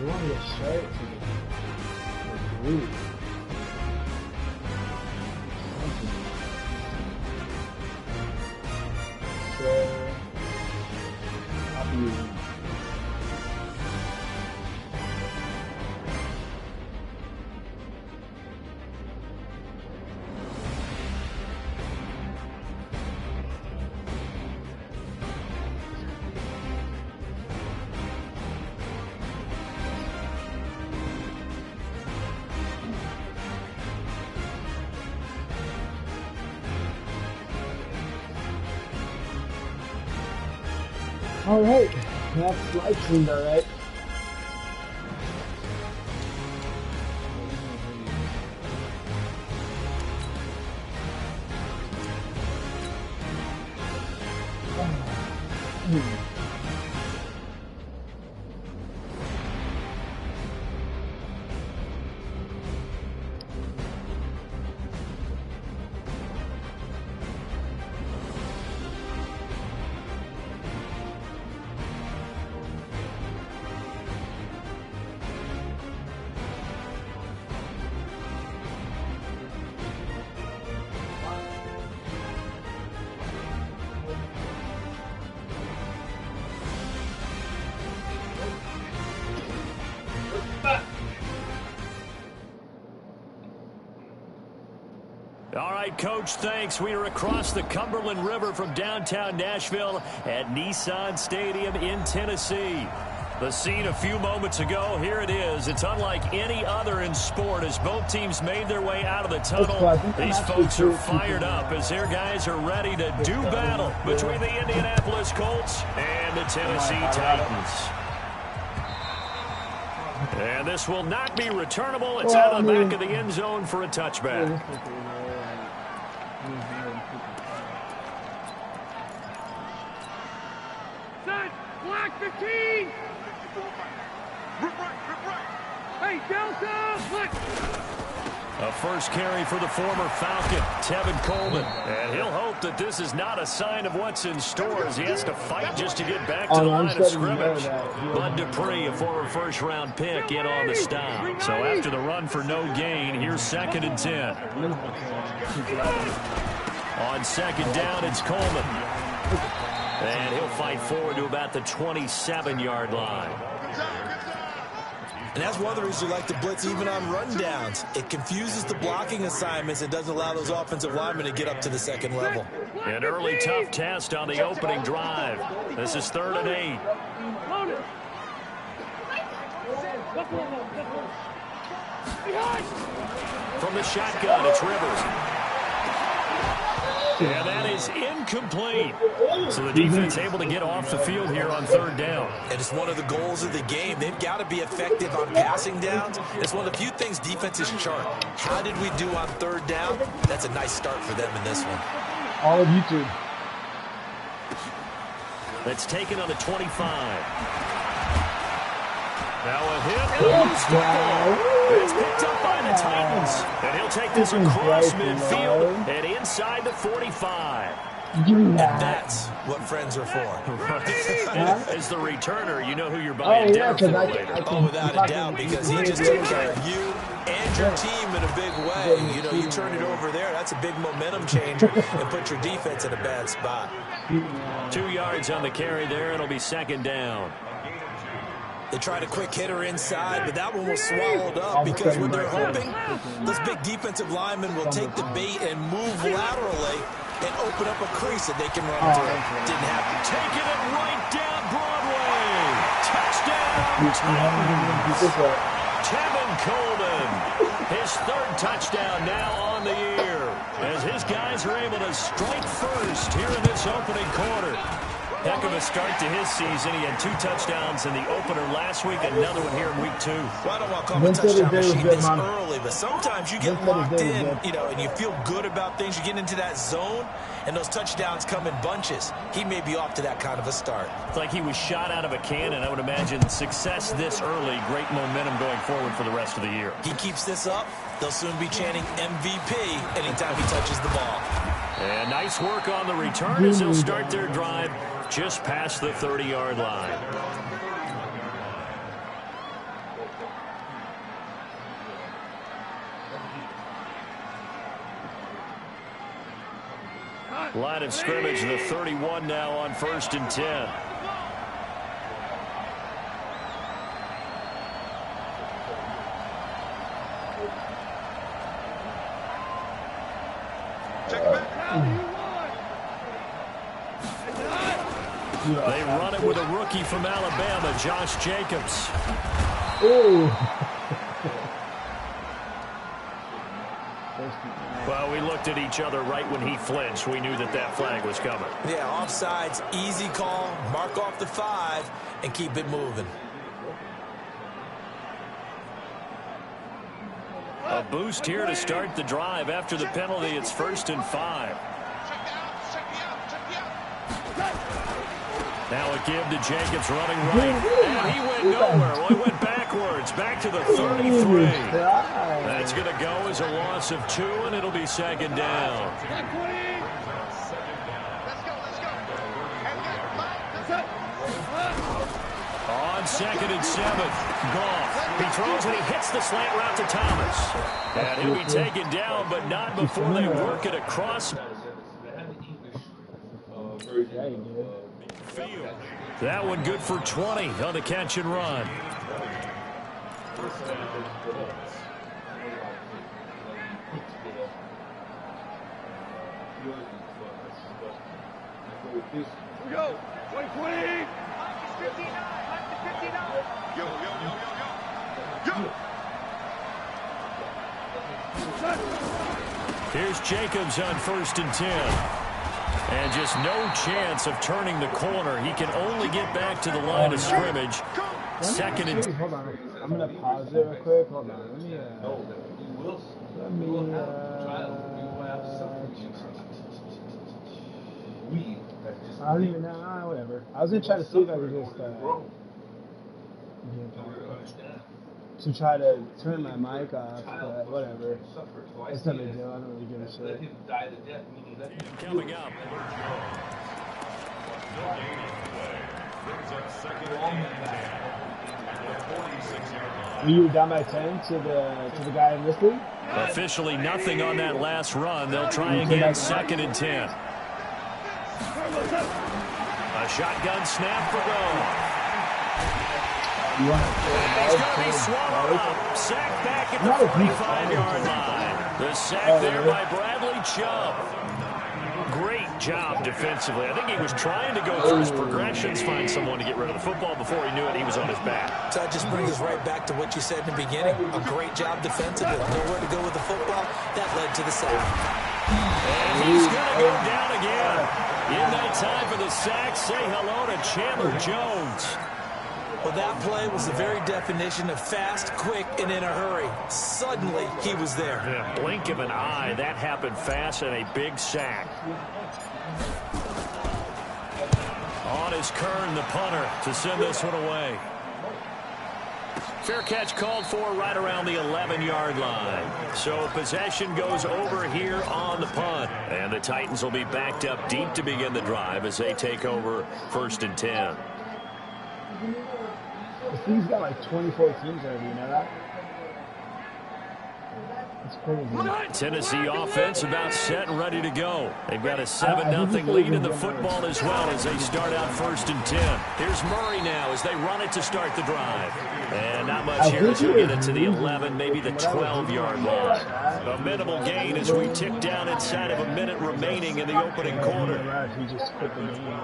want to get straight to the group. So, I'll be using alright, that's live streamed alright. All right, Coach, thanks. We are across the Cumberland River from downtown Nashville at Nissan Stadium in Tennessee. The scene a few moments ago, here it is. It's unlike any other in sport as both teams made their way out of the tunnel. These folks are fired up as their guys are ready to do battle between the Indianapolis Colts and the Tennessee Titans. And this will not be returnable. It's out of the back of the end zone for a touchback. Black 15! Hey, Delta! Look! A first carry for the former Falcon, Tevin Coleman. And he'll hope that this is not a sign of what's in store as he has to fight just to get back to the line of scrimmage. Bud Dupree, a former first-round pick, in on the stop. So after the run for no gain, here's 2nd and 10. On second down, it's Coleman. And he'll fight forward to about the 27-yard line. And that's one of the reasons you like to blitz even on rundowns. It confuses the blocking assignments. It doesn't allow those offensive linemen to get up to the second level. An early tough test on the opening drive. This is 3rd and 8. From the shotgun, it's Rivers. And that is incomplete. So the defense able to get off the field here on 3rd down. And it's one of the goals of the game. They've got to be effective on passing downs. It's one of the few things defenses chart. How did we do on 3rd down? That's a nice start for them in this one. All of YouTube. That's taken on the 25. Now a hit. It's picked up by the Titans. And he'll take this across midfield and inside the 45. And that's what friends are for. As the returner, you know who you're buying dinner for later. Oh, without a doubt, because he just took care of you and your team in a big way. You know, you turn it over there, that's a big momentum changer and put your defense in a bad spot. 2 yards on the carry there. It'll be 2nd down. They tried a quick hitter inside, but that one was swallowed up because what they're hoping, those big defensive linemen will take the bait and move laterally and open up a crease that they can run through. Didn't happen. Taking it right down Broadway. Touchdown, Titans. Tevin Coleman. His 3rd touchdown now on the year as his guys are able to strike first here in this opening quarter. Heck of a start to his season. He had 2 touchdowns in the opener last week, another one here in week 2. Well, I don't want to call him a touchdown machine this early, but sometimes you get locked in, you know, and you feel good about things. You get into that zone, and those touchdowns come in bunches. He may be off to that kind of a start. It's like he was shot out of a cannon. I would imagine success this early, great momentum going forward for the rest of the year. He keeps this up, they'll soon be chanting MVP anytime he touches the ball. And nice work on the return as they'll start their drive just past the 30-yard line. Line of scrimmage, the 31 now on 1st and 10. They run it with a rookie from Alabama, Josh Jacobs. Ooh. Well, we looked at each other right when he flinched. We knew that that flag was coming. Yeah, offsides, easy call. Mark off the 5 and keep it moving. A boost here to start the drive. After the penalty, it's 1st and 5. Now a give to Jacobs running right. And he went nowhere. Well, he went backwards. Back to the 33. That's going to go as a loss of 2, and it'll be 2nd down. On 2nd and 7. Goff. He throws and he hits the slant route to Thomas. And he'll be taken down, but not before they work it across. That one good for 20 on the catch and run. Here we go. 20. Here's Jacobs on 1st and 10. And just no chance of turning the corner. He can only get back to the line of scrimmage. 2nd and 10. Hold on. I'm going to pause it real quick. Hold on. I don't even know. Whatever. I was going to try to see if I could just to try to turn my mic off, but whatever. It's not a big deal. I don't really give a shit. Coming up. Were you down by 10 to the guy enlisted? Officially nothing on that last run. They'll try again, 2nd and 10. A shotgun snap for Goff. He's going to be swallowed up. Sacked back at the 45-yard line. The sack there by Bradley Chubb. Great job defensively. I think he was trying to go through his progressions, find someone to get rid of the football. Before he knew it, he was on his back. So that just brings us right back to what you said in the beginning. A great job defensively. Nowhere to go with the football. That led to the sack. And he's going to go down again. In that time for the sack, say hello to Chandler Jones. Well, that play was the very definition of fast, quick, and in a hurry. Suddenly, he was there. In a blink of an eye, that happened fast and a big sack. On is Kern, the punter, to send this one away. Fair catch called for right around the 11-yard line. So possession goes over here on the punt. And the Titans will be backed up deep to begin the drive as they take over 1st and 10. This thing's got like 24 teams already, you know that? It's crazy. Tennessee offense about set and ready to go. They've got a 7-0 lead in the football as well as they start out 1st and 10. Here's Murray now as they run it to start the drive. And not much here as we get it to the 11, maybe the 12-yard line. A minimal gain as we tick down inside of a minute remaining in the opening quarter. He just quit the game.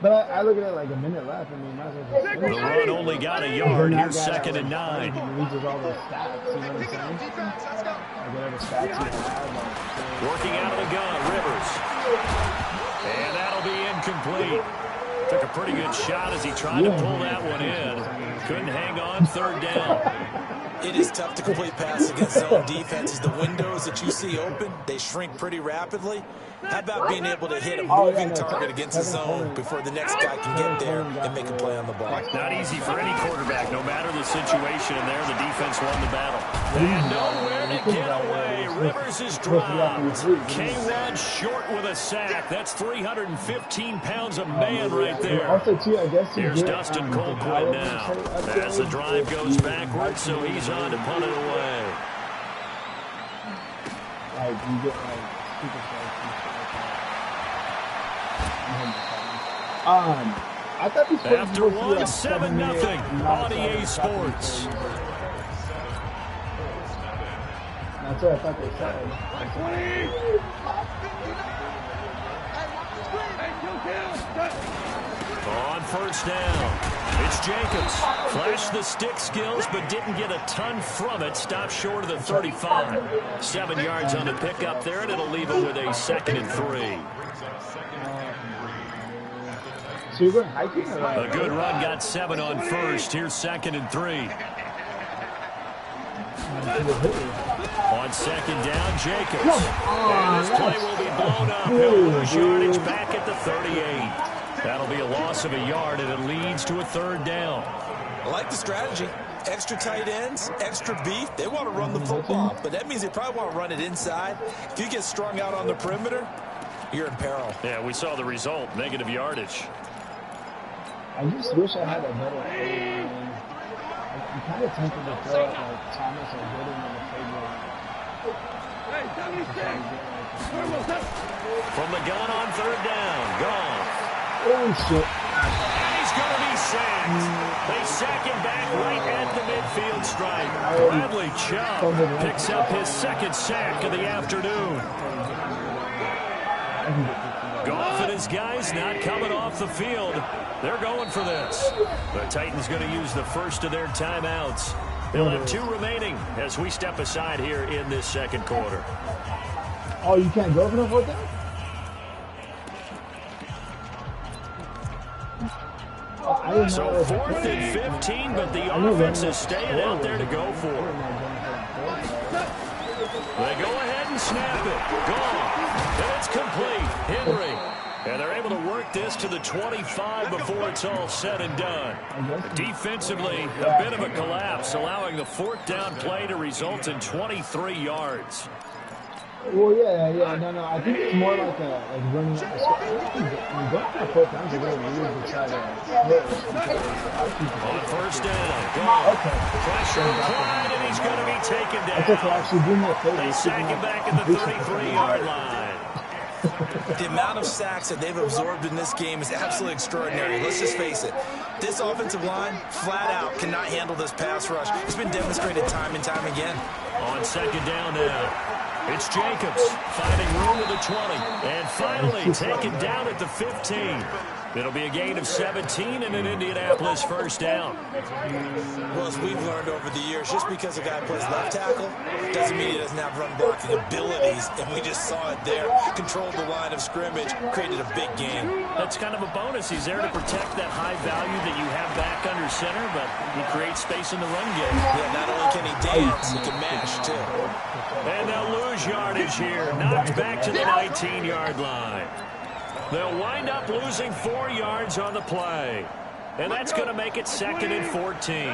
But I look at it like a minute left. I mean, might as well just the run only got a yard. Here's 2nd and 9. Reads all those stats, you know what I'm saying? Like whatever stats you have. Working out of the gun, Rivers. And that'll be incomplete. Took a pretty good shot as he tried to pull that one in. Couldn't hang on, 3rd down. It is tough to complete passes against zone defenses. The windows that you see open, they shrink pretty rapidly. How about being able to hit a moving target against the zone before the next guy can get there and make a play on the ball? Not easy for any quarterback, no matter the situation. And there, the defense won the battle. And nowhere to get away. Rivers is dropped. K-Rod short with a sack. That's 315 pounds of man right there. Here's Dustin Colquitt now. As the drive goes backwards, so he's on to punt it away. Like, you get like super strikes and shit like that. I thought these plays After were one, like 7-0 on EA Sports. That's what I thought they said. On first down, it's Jacobs. Flashed the stick skills, but didn't get a ton from it. Stopped short of the 35. 7 yards on the pickup there, and it'll leave him with a 2nd and 3. So you're going hiking or what? A good run got 7 on first. Here's 2nd and 3. On 2nd down, Jacobs. And this play will be blown up. He'll lose yardage back at the 38. That'll be a loss of a yard, and it leads to a 3rd down. I like the strategy. Extra tight ends, extra beef. They want to run the football, but that means they probably want to run it inside. If you get strung out on the perimeter, you're in peril. Yeah, we saw the result, negative yardage. I just wish I had a better fade. I'm kind of tempted to throw it like Thomas or Gooden in the fade line. Hey, 76! From the gun on 3rd down. Gone. Oh, shit. And he's going to be sacked. They sack him back right at the midfield stripe. Bradley Chubb picks up his 2nd sack of the afternoon. Goff and his guys not coming off the field. They're going for this. The Titans going to use the first of their timeouts. They'll have 2 remaining as we step aside here in this 2nd quarter. Oh, you can't go for the 4th down? So 4th and 15, but the offense is staying out there to go for it. They go ahead and snap it. Gone. And it's complete. Henry. And they're able to work this to the 25 before it's all said and done. Defensively, a bit of a collapse, allowing the 4th down play to result in 23 yards. Well, yeah, no. I think it's more like running up the score. When going for 4th downs, they're going to weird to try to hit. On first down, gone. Okay. Pressure applied, and he's going to be taken down. That's okay, actually, do me a favor. They sack him back at the 33-yard line. The amount of sacks that they've absorbed in this game is absolutely extraordinary. Let's just face it. This offensive line, flat out, cannot handle this pass rush. It's been demonstrated time and time again. On 2nd down now, it's Jacobs finding room at the 20. And finally taken down at the 15. It'll be a gain of 17 and an Indianapolis first down. Well, as we've learned over the years, just because a guy plays left tackle doesn't mean he doesn't have run blocking abilities. And we just saw it there. Controlled the line of scrimmage, created a big game. That's kind of a bonus. He's there to protect that high value that you have back under center, but he creates space in the run game. Yeah, not only can he dance, he can mash, too. And they'll lose yardage here. Knocked back to the 19-yard line. They'll wind up losing 4 yards on the play. And that's going to make it 2nd and 14.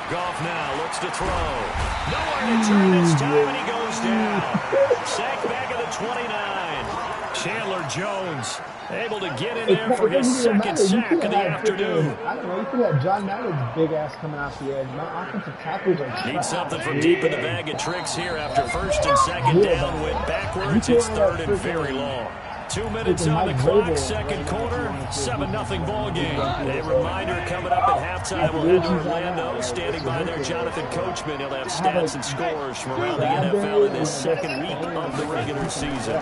Goff now looks to throw. Nowhere to turn this time, and he goes down. Sacked back at the 29. Chandler Jones able to get in there for his 2nd sack of the afternoon. I don't know, you could have John Madden's big ass coming off the edge. My offensive tackles are Need something from deep in the bag of tricks here after 1st and 2nd down. Went backwards. It's 3rd and very long. 2 minutes on the clock, 2nd quarter, 7-0 ball game. A reminder coming up at halftime. We'll head to Orlando. Standing by there, Jonathan Coachman. He'll have stats and scores from around the NFL in this 2nd week of the regular season.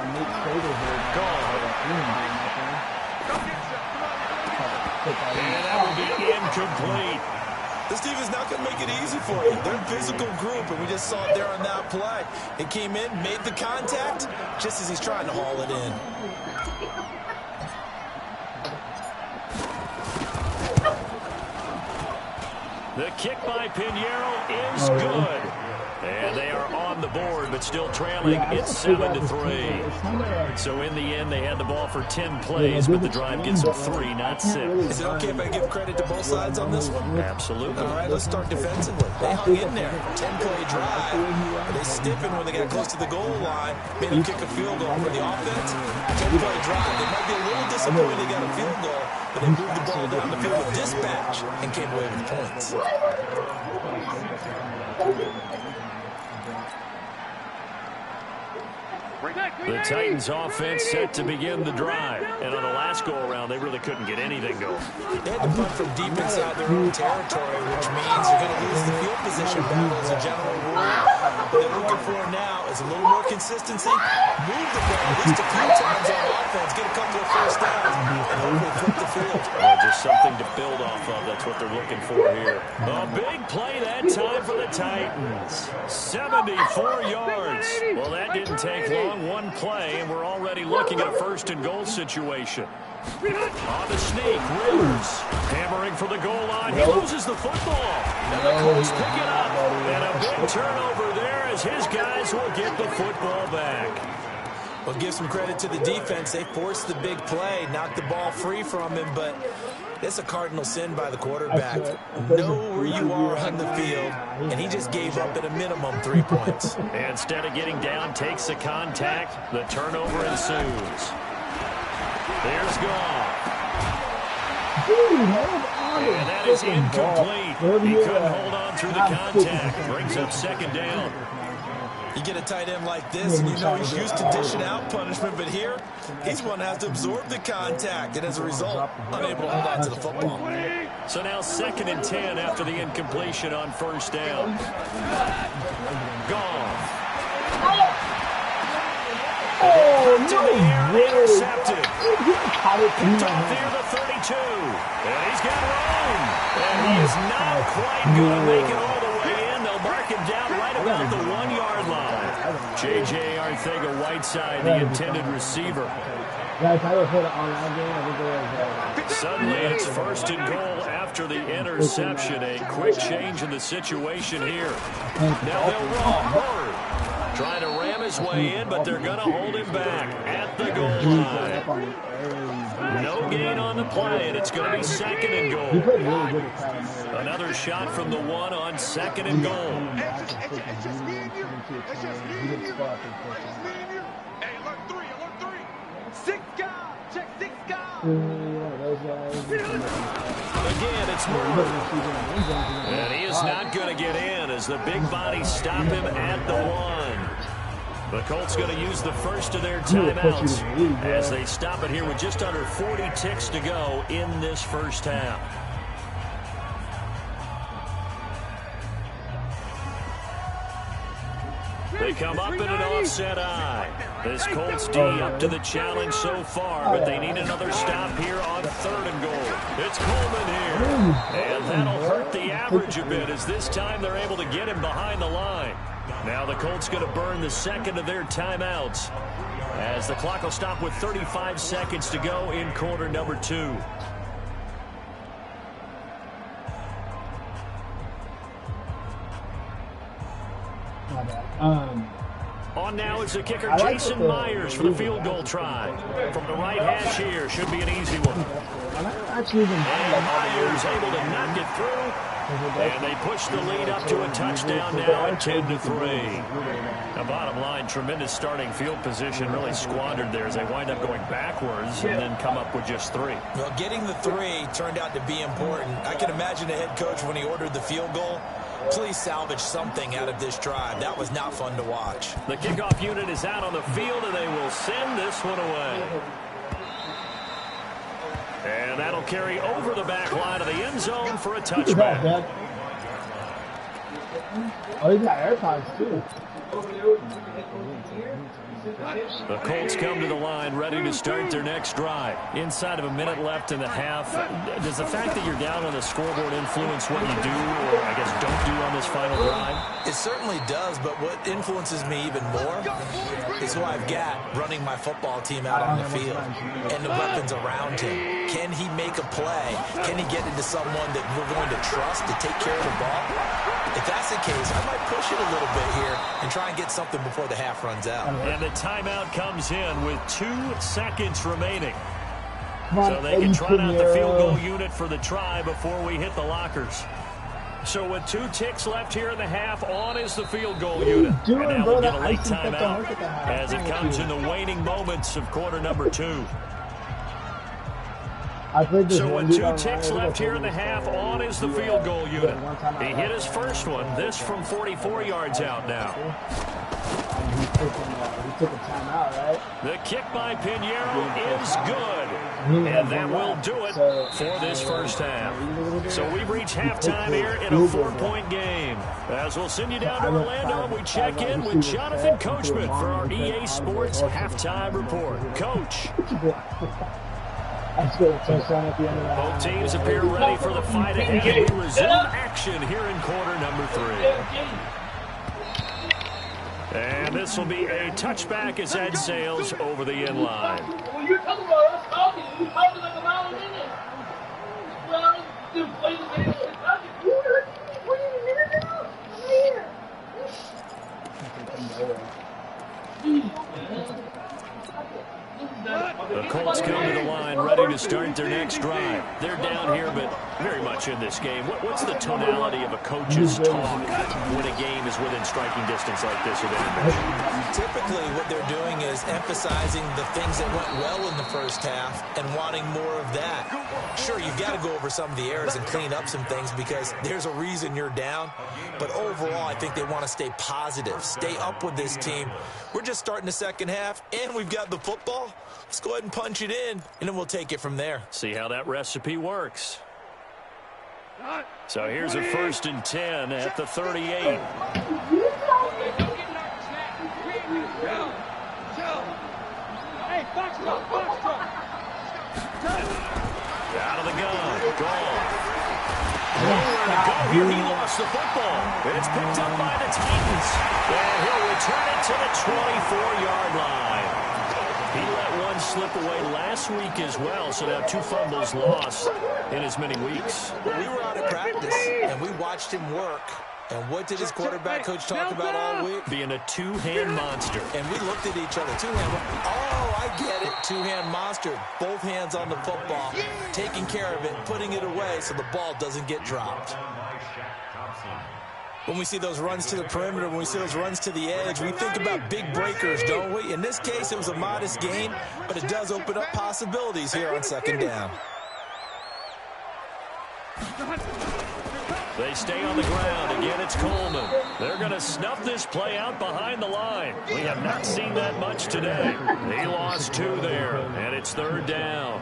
And that will be incomplete. This team is not going to make it easy for you. They're a physical group, and we just saw it there on that play. It came in, made the contact, just as he's trying to haul it in. The kick by Pinheiro is good. And they are on the board, but still trailing. It's 7-3. So in the end, they had the ball for 10 plays, but the drive gets them 3, not 6. Is it okay if I give credit to both sides on this one? Absolutely. All right, let's start defensively. They hung in there. 10-play drive. But they stiffened when they got close to the goal line. Made them kick a field goal for the offense. 10-play drive. They might be a little disappointed they got a field goal, but they moved the ball down the field with dispatch and came away with points. The Titans offense set to begin the drive. And on the last go-around, they really couldn't get anything going. They had to punt from deep inside their own territory, which means you're going to lose the field position battle as a general rule. What they're looking for now is a little more consistency, move the ball at least a few times on offense, get a couple of first downs, and hopefully flip the field. Just something to build off of. That's what they're looking for here. A big play that time for the Titans. 74 yards. Well, that didn't take long. One play, and we're already looking at a first-and-goal situation. On the sneak, Rivers hammering for the goal line. He loses the football. And the Colts pick it up. And a big turnover there as his guys will get the football back. Well, give some credit to the defense. They forced the big play, knocked the ball free from him, but it's a cardinal sin by the quarterback. Know where you are on the field, and he just gave up at a minimum 3 points. Instead of getting down, takes the contact. The turnover ensues. There's Goff. And that is incomplete. He couldn't hold on through the contact. Brings up second down. You get a tight end like this, and you know he's used to dishing out punishment, but here, he's one that has to absorb the contact, and as a result, unable to hold on to the football. So now 2nd and 10 after the incompletion on first down. Goff. To the air, intercepted. Picked off near the 32. And he's got room. And he is not quite going to make it all the way in. They'll mark him down right about the 1-yard line. J.J. Arcega-Whiteside, the intended receiver. Suddenly it's 1st and goal after the interception. A quick change in the situation here. Now they'll run Hurd. Trying to ram his way in, but they're going to hold him back at the goal line. No gain on the play, and it's going to be 2nd and goal. Another shot from the 1 on 2nd and goal. Again, it's Murray. And he is not going to get in as the big bodies stop him at the 1. The Colts going to use the first of their timeouts as they stop it here with just under 40 ticks to go in this first half. They come up in an offset eye. This Colts D up to the challenge so far, but they need another stop here on 3rd and goal. It's Coleman here, and that'll hurt the average a bit as this time they're able to get him behind the line. Now the Colts going to burn the 2nd of their timeouts as the clock will stop with 35 seconds to go in quarter number 2. On now is the kicker Jason Myers for the field goal try. From the right hash here, should be an easy one. And Myers able to knock it through. And they push the lead up to a touchdown now at 10-3. Now, bottom line, tremendous starting field position, really squandered there as they wind up going backwards and then come up with just 3. Well, getting the 3 turned out to be important. I can imagine the head coach when he ordered the field goal. Please salvage something out of this drive. That was not fun to watch. The kickoff unit is out on the field, and they will send this one away. And that'll carry over the back line of the end zone for a touchback. Oh, he's got AirPods, too. The Colts come to the line ready to start their next drive. Inside of a minute left in the half, does the fact that you're down on the scoreboard influence what you do, or I guess don't do on this final drive? It certainly does, but what influences me even more is who I've got running my football team out on the field and the weapons around him. Can he make a play? Can he get into someone that we're going to trust to take care of the ball? If that's the case, I might push it a little bit here and try and get something before the half runs out. And the timeout comes in with 2 seconds remaining. So they can trot out the field goal unit for the try before we hit the lockers. So with 2 ticks left here in the half, on is the field goal unit. And now we'll get a late timeout as it comes in the waning moments of quarter number 2. So with 2 ticks left here in the half, on is the field goal unit. He hit his first one, this from 44 yards out now. He took a timeout, right? The kick by Pinheiro is good. And that will do it for this first half. So we've reached halftime here in a 4-point game. As we'll send you down to Orlando, we check in with Jonathan Coachman for our EA Sports Halftime Report. Coach. Both teams appear ready for the fight ahead. We resume action here in quarter number 3. And this will be a touchback as Ed sails over the end line. When you're talking about us talking, you're talking like a mile a minute. Well, to play the game, it's not the computer. What are you minute now? The Colts come to the line ready to start their next drive. They're down here, but very much in this game. What's the tonality of a coach's talk when a game is within striking distance like this of intermission? Typically, what they're doing is emphasizing the things that went well in the first half and wanting more of that. Sure, you've got to go over some of the errors and clean up some things because there's a reason you're down. But overall, I think they want to stay positive, stay up with this team. We're just starting the second half, and we've got the football. Let's go ahead and punch it in, and then we'll take it from there. See how that recipe works. So here's a 1st and 10 at the 38. Out of the gun. Gone. Nowhere to go here. He lost the football. It's picked up by the Titans. And he'll return it to the 24-yard line. He let one slip away last week as well, so now 2 fumbles lost in as many weeks. Well, we were out of practice, and we watched him work. And what did his quarterback coach talk about all week? Being a 2-hand monster. And we looked at each other. 2-hand. Oh, I get it. 2-hand monster. Both hands on the football. Taking care of it, putting it away so the ball doesn't get dropped. When we see those runs to the perimeter, when we see those runs to the edge, we think about big breakers, don't we? In this case, it was a modest gain, but it does open up possibilities here on 2nd down. They stay on the ground. Again, it's Coleman. They're going to snuff this play out behind the line. We have not seen that much today. He lost 2 there, and it's 3rd down.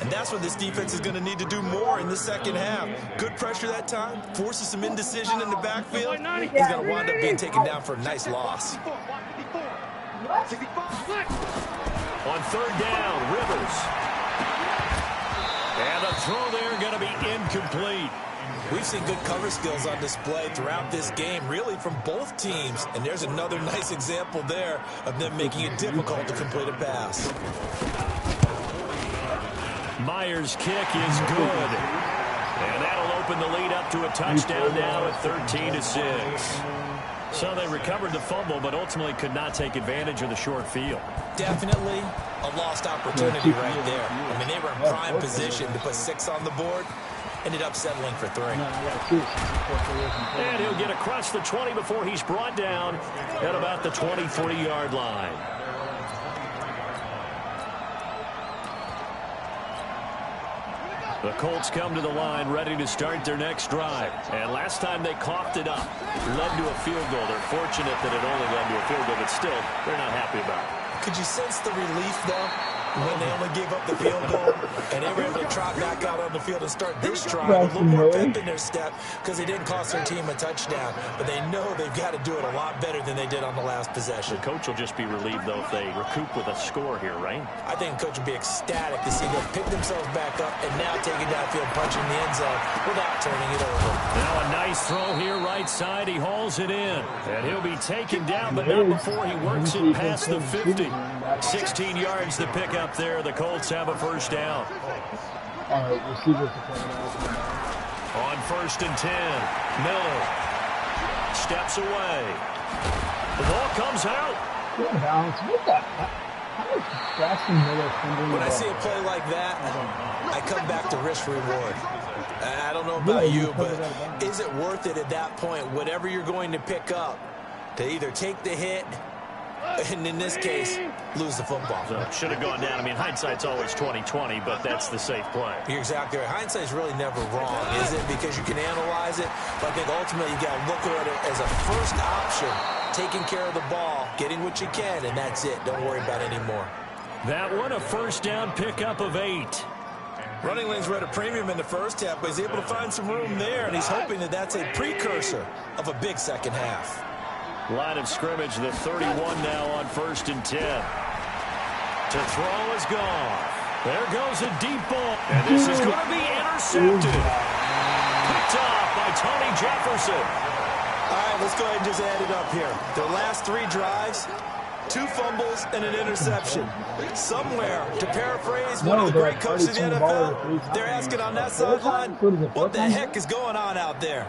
And that's what this defense is going to need to do more in the second half. Good pressure that time, forces some indecision in the backfield. He's going to wind up being taken down for a nice loss. On 3rd down, Rivers. And the throw there going to be incomplete. We've seen good cover skills on display throughout this game, really from both teams. And there's another nice example there of them making it difficult to complete a pass. Myers' kick is good. And that'll open the lead up to a touchdown now at 13-6. So they recovered the fumble, but ultimately could not take advantage of the short field. Definitely a lost opportunity right there. I mean, they were in prime position to put 6 on the board. Ended up settling for 3. And he'll get across the 20 before he's brought down at about the 23-yard line. The Colts come to the line ready to start their next drive. And last time they coughed it up, led to a field goal. They're fortunate that it only led to a field goal, but still, they're not happy about it. Could you sense the relief, though, when they only gave up the field goal and they were able to trot back out on the field and start this drive with a little more pep in their step because they didn't cost their team a touchdown, but they know they've got to do it a lot better than they did on the last possession. The coach will just be relieved, though, if they recoup with a score here, right? I think the coach will be ecstatic to see them pick themselves back up and now take it downfield, punching the end zone without turning it over. Now a nice throw here right side. He hauls it in, and he'll be taken down, but not before he works it past the 50. 16 yards to pick up there. The Colts have a 1st down. On 1st and 10, Miller steps away. The ball comes out. Good balance. What the? When I see a play like that, I come back to risk reward. I don't know about you, but is it worth it at that point, whatever you're going to pick up, to either take the hit And in this case, lose the football. So should have gone down. I mean, hindsight's always 20/20, but that's the safe play. You're exactly right. Hindsight's really never wrong, is it? Because you can analyze it, but I think ultimately you got to look at it as a first option, taking care of the ball, getting what you can, and that's it. Don't worry about it anymore. That one, a first down pickup of 8. Running lanes were at a premium in the first half, but he's able to find some room there, and he's hoping that that's a precursor of a big second half. Line of scrimmage, the 31 now on 1st and 10. To throw is gone. There goes a deep ball. And this is going to be intercepted. Picked off by Tony Jefferson. All right, let's go ahead and just add it up here. Their last 3 drives, 2 fumbles and an interception. Somewhere, to paraphrase one of the great coaches in the NFL, they're asking on that sideline, what the heck is going on out there?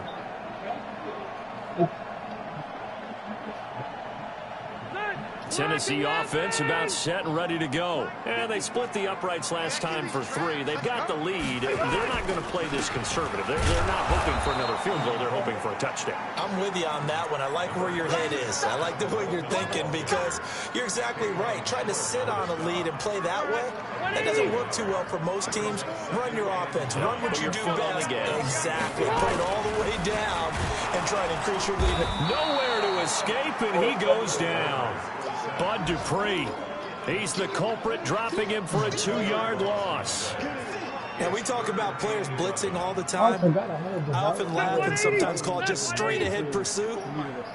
Tennessee offense about set and ready to go. And they split the uprights last time for 3. They've got the lead. They're not going to play this conservative. They're not hoping for another field goal. They're hoping for a touchdown. I'm with you on that one. I like where your head is. I like the way you're thinking because you're exactly right. Trying to sit on a lead and play that way, that doesn't work too well for most teams. Run your offense. Run what you do best. Exactly. Put it all the way down and try to increase your lead. Nowhere to escape, and he goes down. Bud Dupree, he's the culprit, dropping him for a 2-yard loss. And we talk about players blitzing all the time. I often laugh and sometimes call it just straight-ahead pursuit.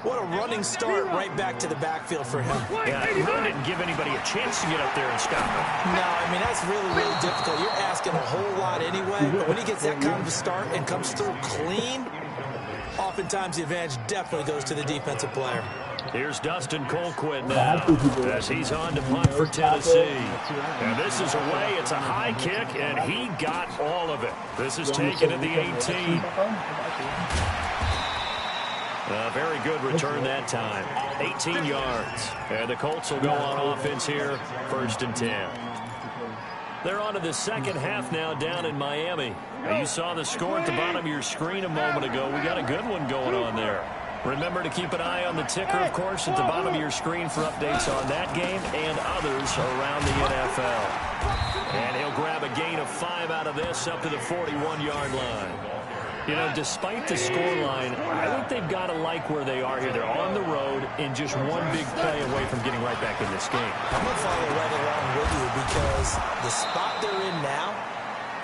What a running start right back to the backfield for him. Yeah, he really didn't give anybody a chance to get up there and stop him. No, I mean, that's really, really difficult. You're asking a whole lot anyway. But when he gets that kind of a start and comes through clean, oftentimes the advantage definitely goes to the defensive player. Here's Dustin Colquitt now as he's on to punt for Tennessee. And this is away. It's a high kick, and he got all of it. This is taken at the 18. A very good return that time. 18 yards. And the Colts will go on offense here, 1st and 10. They're on to the second half now down in Miami. Now, you saw the score at the bottom of your screen a moment ago. We got a good one going on there. Remember to keep an eye on the ticker, of course, at the bottom of your screen for updates on that game and others around the NFL. And he'll grab a gain of 5 out of this up to the 41-yard line. You know, despite the scoreline, I think they've got to like where they are here. They're on the road and just one big play away from getting right back in this game. I'm going to follow right along with you because the spot they're in now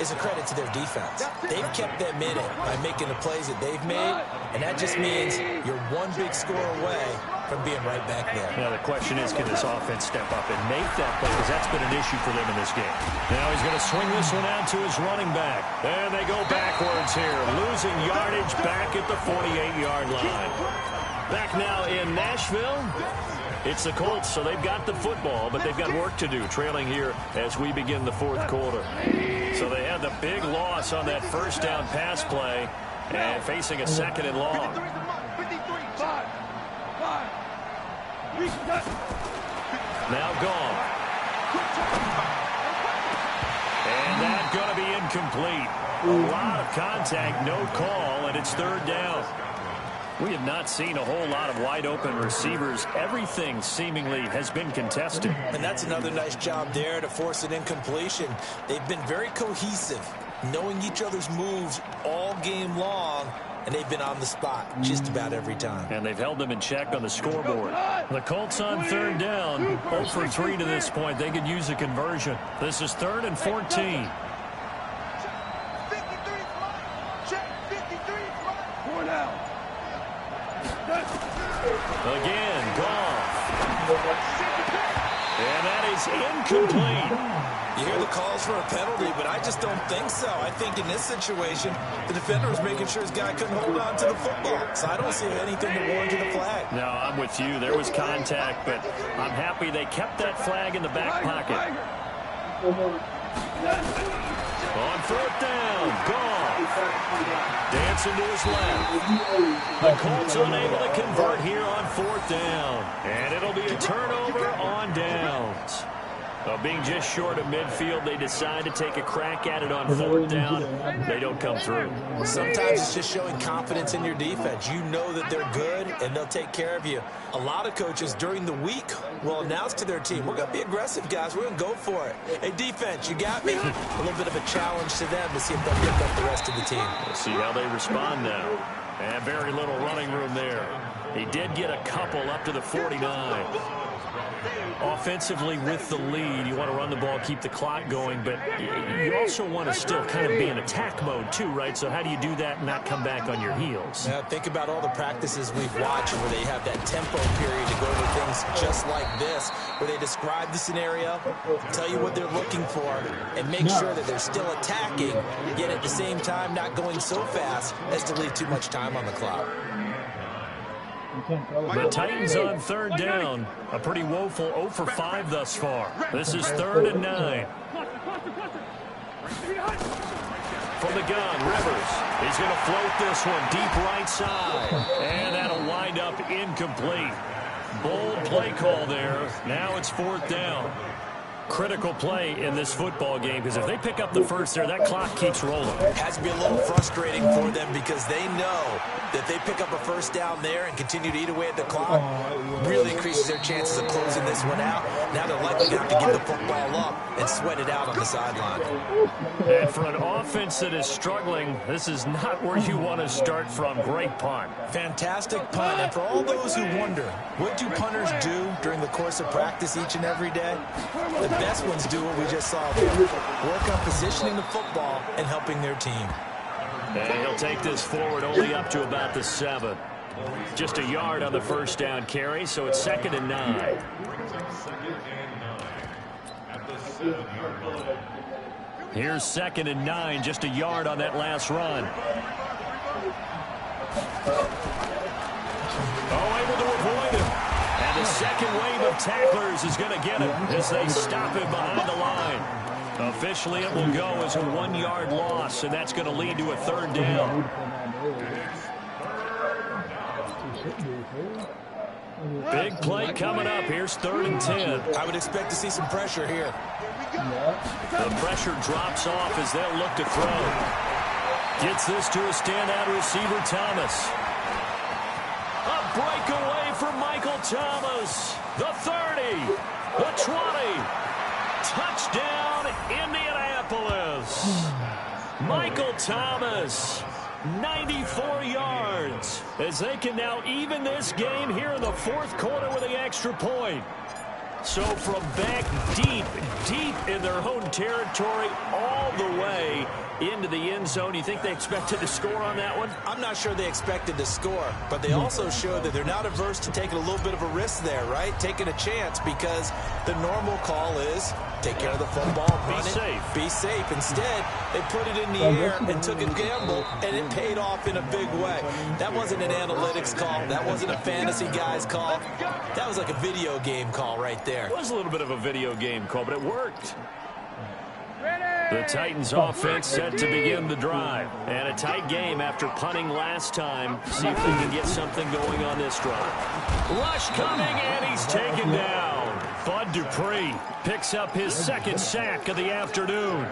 is a credit to their defense. They've kept them in it by making the plays that they've made, and that just means you're one big score away from being right back there. Now the question is, can this offense step up and make that play? Because that's been an issue for them in this game. Now he's going to swing this one out to his running back. And they go backwards here, losing yardage back at the 48-yard line. Back now in Nashville. It's the Colts, so they've got the football, but they've got work to do, trailing here as we begin the 4th quarter. So they had the big loss on that first down pass play and facing a 2nd and long. Now gone. And that's going to be incomplete. A lot of contact, no call, and it's 3rd down. We have not seen a whole lot of wide-open receivers. Everything seemingly has been contested. And that's another nice job there to force an incompletion. They've been very cohesive, knowing each other's moves all game long, and they've been on the spot just about every time. And they've held them in check on the scoreboard. The Colts on 3rd down, 0 for 3 to this point. They could use a conversion. This is 3rd and 14. Again, Goff. And that is incomplete. You hear the calls for a penalty, but I just don't think so. I think in this situation, the defender was making sure his guy couldn't hold on to the football. So I don't see anything to warrant to the flag. No, I'm with you. There was contact, but I'm happy they kept that flag in the back pocket. On 4th down, Goff. Dancing to his left. The Colts unable to convert here on 4th down. And it'll be a turnover on downs. Being just short of midfield, they decide to take a crack at it on fourth down. They don't come through. Sometimes it's just showing confidence in your defense. You know that they're good, and they'll take care of you. A lot of coaches during the week will announce to their team, we're going to be aggressive, guys. We're going to go for it. Hey, defense, you got me? A little bit of a challenge to them to see if they'll pick up the rest of the team. We'll see how they respond now. And very little running room there. He did get a couple up to the 49. Offensively with the lead, you want to run the ball, keep the clock going, but you also want to still kind of be in attack mode too, right? So how do you do that and not come back on your heels? Now, think about all the practices we've watched where they have that tempo period to go over things just like this, where they describe the scenario, tell you what they're looking for, and make sure that they're still attacking, yet at the same time not going so fast as to leave too much time on the clock. The Titans on third down. A pretty woeful 0 for 5 thus far. This is 3rd and 9. From the gun, Rivers. He's going to float this one deep right side. And that'll wind up incomplete. Bold play call there. Now it's 4th down. Critical play in this football game, because if they pick up the first there, that clock keeps rolling. It has to be a little frustrating for them because they know that they pick up a first down there and continue to eat away at the clock, really increases their chances of closing this one out. Now they're likely going to have to give the football up and sweat it out on the sideline. And for an offense that is struggling, this is not where you want to start from. Great punt. Fantastic punt. And for all those who wonder, what do punters do during the course of practice each and every day? The best ones do what we just saw there. Work on positioning the football and helping their team. And he'll take this forward only up to about the 7. Just a yard on the first down carry, so it's 2nd and 9. Here's 2nd and 9, just a yard on that last run. Oh, able to avoid him. And the second wave of tacklers is going to get him as they stop him behind the line. Officially, it will go as a 1-yard loss, and that's going to lead to a 3rd down. Big play coming up. Here's 3rd and 10. I would expect to see some pressure here. The pressure drops off as they'll look to throw. Gets this to a standout receiver, Thomas. A breakaway for Michael Thomas. The 30, the 20. Touchdown, Indianapolis. Michael Thomas, 94 yards, as they can now even this game here in the 4th quarter with the extra point. So from back deep in their own territory all the way into the end zone, you think they expected to score on that one? I'm not sure they expected to score, but they also showed that they're not averse to taking a little bit of a risk there, right? Taking a chance, because the normal call is take care of the football, run it, be safe. Instead, they put it in the air and took a gamble, and it paid off in a big way. That wasn't an analytics call. That wasn't a fantasy guy's call. That was like a video game call right there. It was a little bit of a video game call, but it worked. The Titans offense set to begin the drive. And a tight game after punting last time. See if they can get something going on this drive. Rush coming, and he's taken down. Bud Dupree picks up his 2nd sack of the afternoon.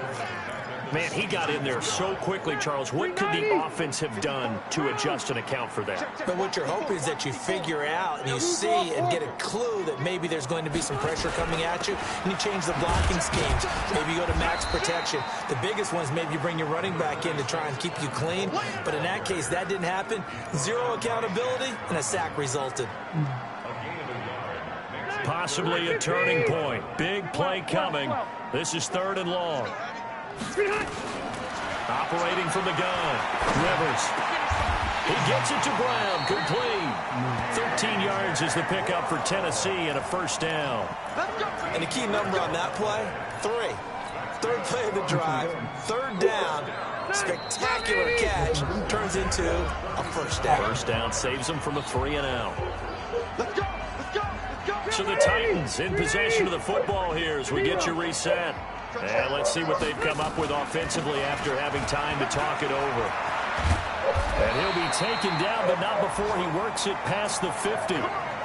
Man, he got in there so quickly, Charles. What could the offense have done to adjust and account for that? But what you're hoping is that you figure out and you see and get a clue that maybe there's going to be some pressure coming at you, and you change the blocking schemes. Maybe you go to max protection. The biggest one is maybe you bring your running back in to try and keep you clean. But in that case, that didn't happen. 0 accountability, and a sack resulted. Possibly a turning point. Big play coming. This is 3rd and long. Operating from the gun. Rivers. He gets it to Brown. Complete. 13 yards is the pickup for Tennessee and a 1st down. And the key number on that play, 3. 3rd play of the drive. 3rd down. Spectacular catch. Turns into a 1st down. 1st down saves them from a 3-and-out. So the Titans in possession of the football here as we get you reset. And let's see what they've come up with offensively after having time to talk it over. And he'll be taken down, but not before he works it past the 50.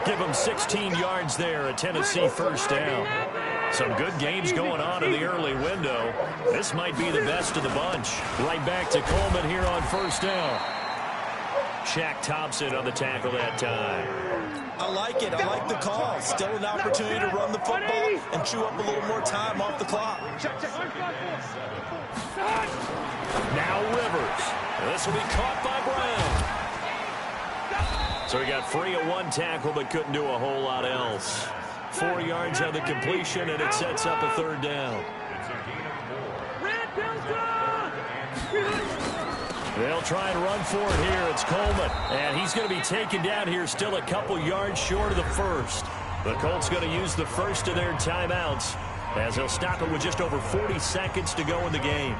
Give him 16 yards there, a Tennessee 1st down. Some good games going on in the early window. This might be the best of the bunch. Right back to Coleman here on first down. Shaq Thompson on the tackle that time. I like it. I like the call. Still an opportunity to run the football and chew up a little more time off the clock. Now Rivers. This will be caught by Brown. So he got free of one tackle but couldn't do a whole lot else. 4 yards on the completion, and it sets up a third down. They'll try and run for it here. It's Coleman, and he's going to be taken down here still a couple yards short of the first. The Colts going to use the first of their timeouts as they'll stop it with just over 40 seconds to go in the game.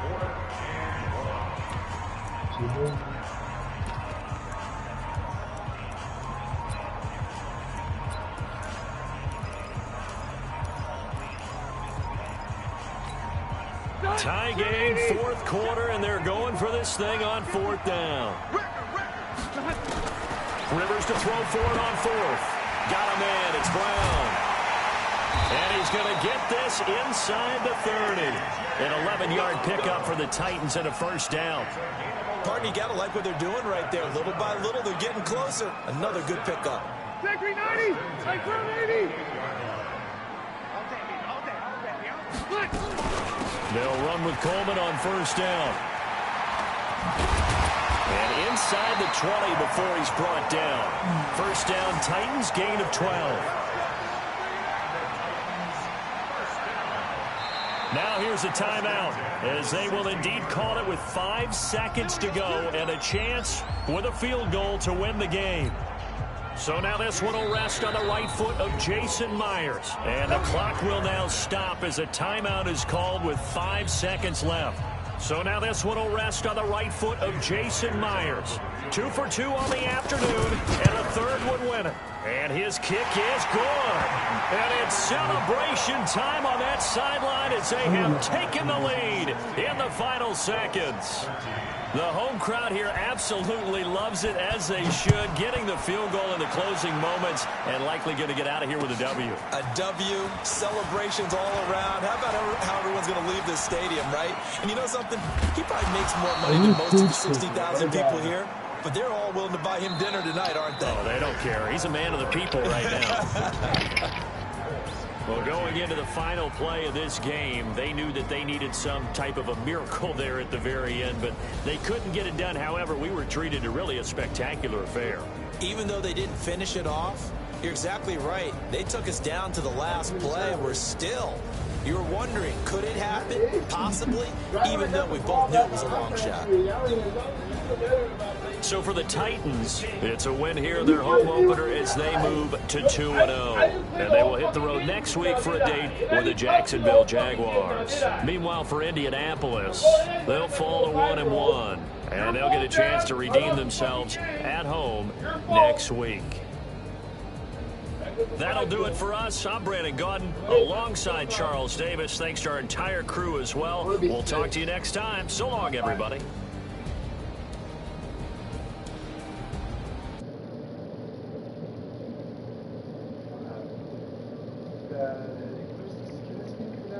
Tie game, fourth quarter, and they're going for this thing on fourth down. Rivers to throw for it on fourth. Got a man. It's Brown. And he's going to get this inside the 30. An 11-yard pickup for the Titans and a first down. Pardon, you got to like what they're doing right there. Little by little, they're getting closer. Another good pickup. Victory 90! Like 80! They'll run with Coleman on first down. And inside the 20 before he's brought down. First down, Titans, gain of 12. Now here's a timeout, as they will indeed call it with 5 seconds to go and a chance with a field goal to win the game. So now this one will rest on the right foot of Jason Myers. And the clock will now stop as a timeout is called with 5 seconds left. So now this one will rest on the right foot of Jason Myers. 2 for 2 on the afternoon, and a third would win it. And his kick is good. And it's celebration time on that sideline as they have taken the lead in the final seconds. The home crowd here absolutely loves it, as they should, getting the field goal in the closing moments and likely going to get out of here with a W. A W, celebrations all around. How about how everyone's going to leave this stadium, right? And you know something? He probably makes more money than most of the 60,000 people here, but they're all willing to buy him dinner tonight, aren't they? Oh, they don't care. He's a man of the people right now. Well, going into the final play of this game, they knew that they needed some type of a miracle there at the very end, but they couldn't get it done. However, we were treated to really a spectacular affair. Even though they didn't finish it off, you're exactly right. They took us down to the last play. We're still. You were wondering, could it happen? Possibly, even though we both knew it was a long shot. So for the Titans, it's a win here in their home opener as they move to 2-0. And they will hit the road next week for a date with the Jacksonville Jaguars. Meanwhile, for Indianapolis, they'll fall to 1-1. And they'll get a chance to redeem themselves at home next week. That'll do it for us. I'm Brandon Gaudin alongside Charles Davis. Thanks to our entire crew as well. We'll talk to you next time. So long, everybody.